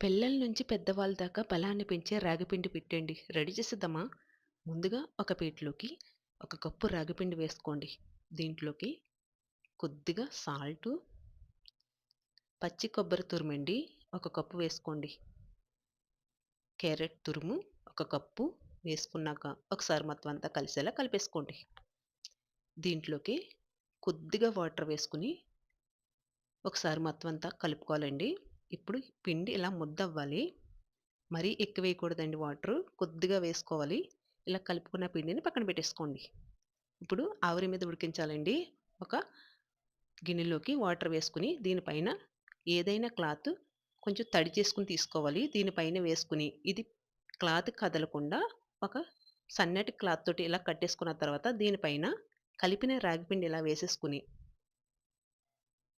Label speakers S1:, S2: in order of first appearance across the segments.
S1: పిల్లల నుంచి పెద్దవాళ్ళ దాకా బలాన్ని పెంచే రాగిపిండి పిట్టండి. రెడీ చేసేద్దామా? ముందుగా ఒక పీటలోకి ఒక కప్పు రాగిపిండి వేసుకోండి. దీంట్లోకి కొద్దిగా సాల్టు, పచ్చి కొబ్బరి తురుమండి ఒక కప్పు వేసుకోండి. క్యారెట్ తురుము ఒక కప్పు వేసుకున్నాక ఒకసారి మొత్తం అంతా కలిసేలా కలిపేసుకోండి. దీంట్లోకి కొద్దిగా వాటర్ వేసుకుని ఒకసారి మొత్తం అంతా కలుపుకోవాలండి. ఇప్పుడు పిండి ఇలా ముద్దవ్వాలి. మరీ ఎక్కువ వేయకూడదండి వాటరు. కొద్దిగా వేసుకోవాలి. ఇలా కలుపుకున్న పిండిని పక్కన పెట్టేసుకోండి. ఇప్పుడు ఆవిరి మీద ఉడికించాలండి. ఒక గిన్నెలోకి వాటర్ వేసుకొని దీనిపైన ఏదైనా క్లాత్ కొంచెం తడి చేసుకొని తీసుకోవాలి. దీనిపైన వేసుకొని ఇది క్లాత్ కదలకుండా ఒక సన్నటి క్లాత్ తోటి ఇలా కట్టేసుకున్న తర్వాత దీనిపైన కలిపిన రాగిపిండి ఇలా వేసేసుకొని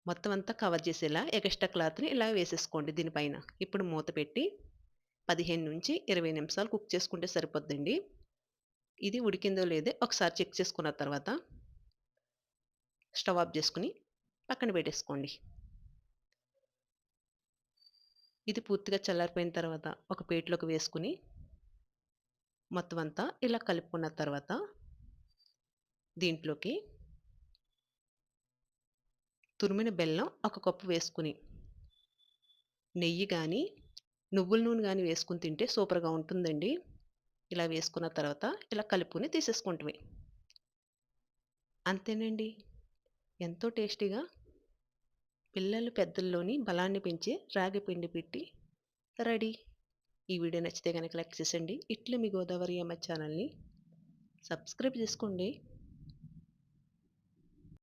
S1: మొత్తం అంతా కవర్ చేసేలా ఎగస్ట్రా క్లాత్‌ని ఇలా వేసేసుకోండి దీనిపైన. ఇప్పుడు మూత పెట్టి 15-20 నిమిషాలు కుక్ చేసుకుంటే సరిపోద్దండి. ఇది ఉడికిందో లేదో ఒకసారి చెక్ చేసుకున్న తర్వాత స్టవ్ ఆఫ్ చేసుకొని పక్కన పెట్టేసుకోండి. ఇది పూర్తిగా చల్లారిపోయిన తర్వాత ఒక ప్లేట్‌లోకి వేసుకొని మొత్తం అంతా ఇలా కలుపుకున్న తర్వాత దీంట్లోకి తురిమిన బెల్లం ఒక కప్పు వేసుకొని నెయ్యి గాని, నువ్వుల నూనె గాని వేసుకొని తింటే సూపర్‌గా ఉంటుందండి. ఇలా వేసుకున్న తర్వాత ఇలా కలుపుకొని తీసేసుకోవటమే. అంతేనండి. ఎంతో టేస్టీగా పిల్లలు పెద్దల్లోని బలాన్ని పెంచే రాగి పిండి పిట్టి రెడీ. ఈ వీడియో నచ్చితే గనక లైక్ చేసేయండి. ఇట్లే మీ గోదావరి అమ్మ ఛానల్‌ని సబ్స్క్రైబ్ చేసుకోండి.